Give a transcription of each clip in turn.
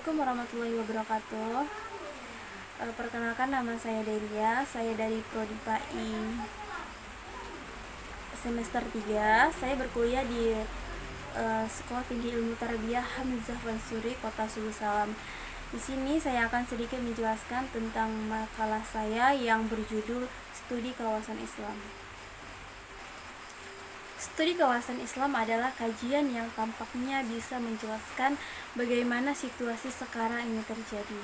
Assalamualaikum warahmatullahi wabarakatuh. Perkenalkan, nama saya Delia. Saya dari Prodi PAI semester 3. Saya berkuliah di Sekolah Tinggi Ilmu Tarbiyah Hamzah Mansuri, Kota Sulu Salam. Di sini saya akan sedikit menjelaskan tentang makalah saya yang berjudul Studi Kawasan Islam. Studi kawasan Islam adalah kajian yang tampaknya bisa menjelaskan bagaimana situasi sekarang ini terjadi.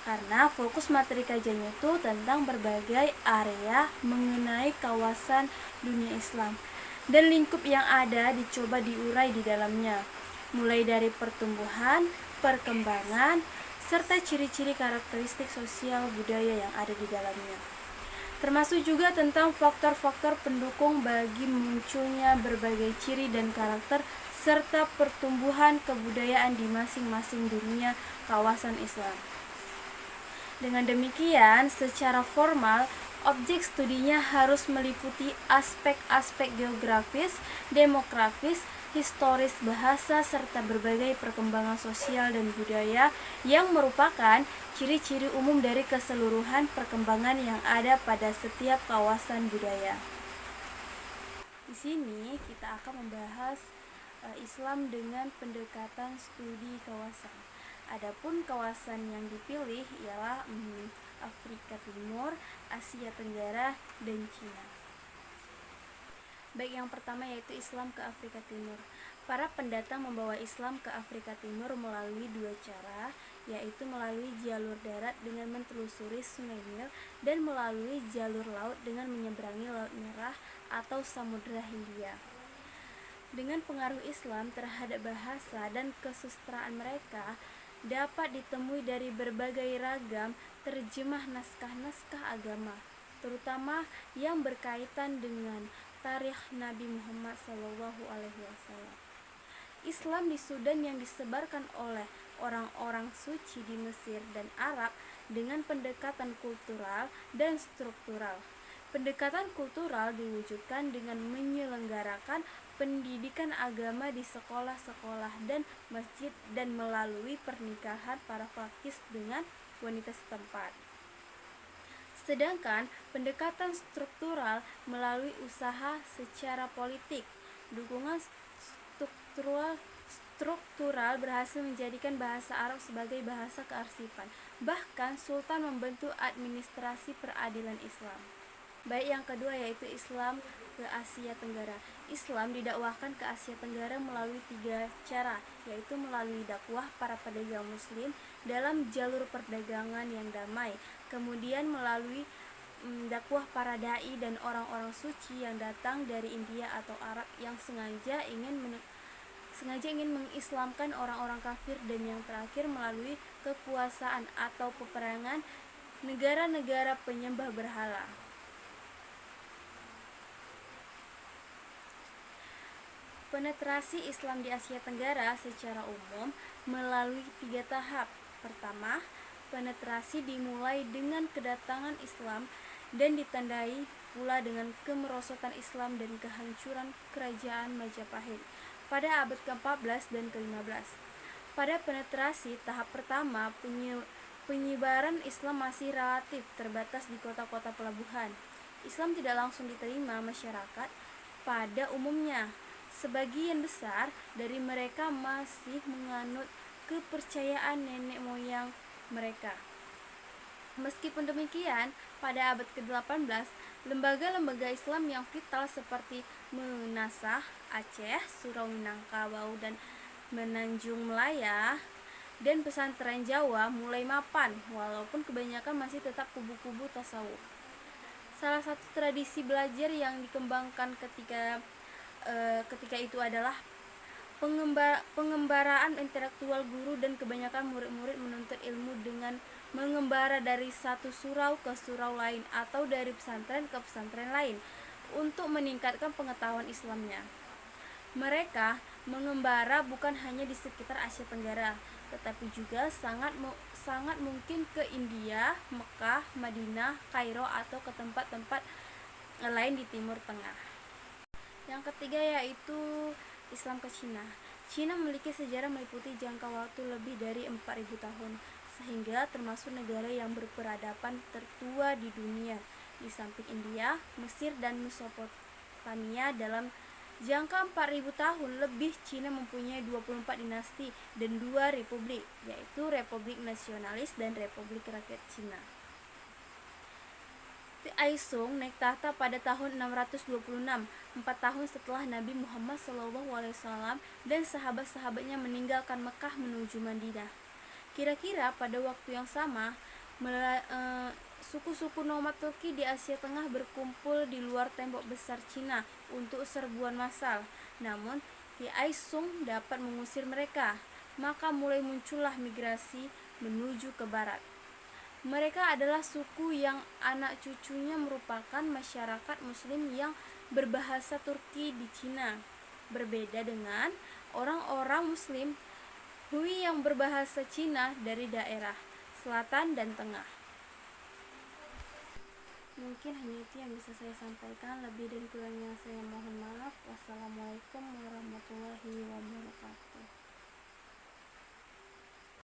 Karena fokus materi kajiannya itu tentang berbagai area mengenai kawasan dunia Islam. Dan lingkup yang ada dicoba diurai di dalamnya. Mulai dari pertumbuhan, perkembangan, serta ciri-ciri karakteristik sosial budaya yang ada di dalamnya. Termasuk juga tentang faktor-faktor pendukung bagi munculnya berbagai ciri dan karakter serta pertumbuhan kebudayaan di masing-masing dunia kawasan Islam. Dengan demikian, secara formal, objek studinya harus meliputi aspek-aspek geografis, demografis, historis bahasa, serta berbagai perkembangan sosial dan budaya yang merupakan ciri-ciri umum dari keseluruhan perkembangan yang ada pada setiap kawasan budaya. Di sini kita akan membahas Islam dengan pendekatan studi kawasan. Adapun kawasan yang dipilih ialah Afrika Timur, Asia Tenggara, dan Cina. Baik, yang pertama yaitu Islam ke Afrika Timur. Para pendatang membawa Islam ke Afrika Timur melalui dua cara, yaitu melalui jalur darat dengan mentelusuri Sungai Nil dan melalui jalur laut dengan menyeberangi Laut Merah atau Samudra Hindia. Dengan pengaruh Islam terhadap bahasa dan kesusastraan mereka dapat ditemui dari berbagai ragam terjemah naskah-naskah agama, terutama yang berkaitan dengan tarikh Nabi Muhammad SAW. Islam di Sudan yang disebarkan oleh orang-orang suci di Mesir dan Arab dengan pendekatan kultural dan struktural. Pendekatan kultural diwujudkan dengan menyelenggarakan pendidikan agama di sekolah-sekolah dan masjid dan melalui pernikahan para fakih dengan wanita setempat. Sedangkan pendekatan struktural melalui usaha secara politik. Dukungan struktural berhasil menjadikan bahasa Arab sebagai bahasa kearsipan. Bahkan Sultan membentuk administrasi peradilan Islam. Baik, yang kedua yaitu Islam ke Asia Tenggara. Islam didakwahkan ke Asia Tenggara melalui tiga cara, yaitu melalui dakwah para pedagang muslim dalam jalur perdagangan yang damai, kemudian melalui dakwah para dai dan orang-orang suci yang datang dari India atau Arab yang sengaja ingin mengislamkan orang-orang kafir, dan yang terakhir melalui kekuasaan atau peperangan negara-negara penyembah berhala. Penetrasi Islam di Asia Tenggara secara umum melalui tiga tahap. Pertama, penetrasi dimulai dengan kedatangan Islam dan ditandai pula dengan kemerosotan Islam dan kehancuran kerajaan Majapahit pada abad ke-14 dan ke-15. Pada penetrasi tahap pertama, penyebaran Islam masih relatif terbatas di kota-kota pelabuhan. Islam tidak langsung diterima masyarakat pada umumnya. Sebagian besar dari mereka masih menganut kepercayaan nenek moyang mereka. Meskipun demikian, pada abad ke-18, lembaga-lembaga Islam yang vital seperti Menasah Aceh, Surau Minangkabau, dan Menanjung Melaya, dan pesantren Jawa mulai mapan, walaupun kebanyakan masih tetap kubu-kubu tasawuf. Salah satu tradisi belajar yang dikembangkan ketika itu adalah pengembaraan intelektual. Guru dan kebanyakan murid-murid menuntut ilmu dengan mengembara dari satu surau ke surau lain atau dari pesantren ke pesantren lain untuk meningkatkan pengetahuan Islamnya. Mereka mengembara bukan hanya di sekitar Asia Tenggara, tetapi juga sangat mungkin ke India, Mekah, Madinah, Kairo, atau ke tempat-tempat lain di Timur Tengah. Yang ketiga yaitu Islam ke Cina. Cina memiliki sejarah meliputi jangka waktu lebih dari 4.000 tahun, sehingga termasuk negara yang berperadaban tertua di dunia, di samping India, Mesir, dan Mesopotamia. Dalam jangka 4.000 tahun lebih, Cina mempunyai 24 dinasti dan 2 republik, yaitu Republik Nasionalis dan Republik Rakyat Cina. Aisung naik tahta pada tahun 626, 4 tahun setelah Nabi Muhammad SAW dan sahabat-sahabatnya meninggalkan Mekah menuju Madinah. Kira-kira pada waktu yang sama, suku-suku nomad Turki di Asia Tengah berkumpul di luar tembok besar Cina untuk serbuan massal. Namun, Aisung dapat mengusir mereka, maka mulai muncullah migrasi menuju ke barat. Mereka adalah suku yang anak cucunya merupakan masyarakat Muslim yang berbahasa Turki di Cina. Berbeda dengan orang-orang Muslim Hui yang berbahasa Cina dari daerah selatan dan tengah. Mungkin hanya itu yang bisa saya sampaikan. Lebih dan kurangnya saya mohon maaf. Wassalamualaikum warahmatullahi wabarakatuh.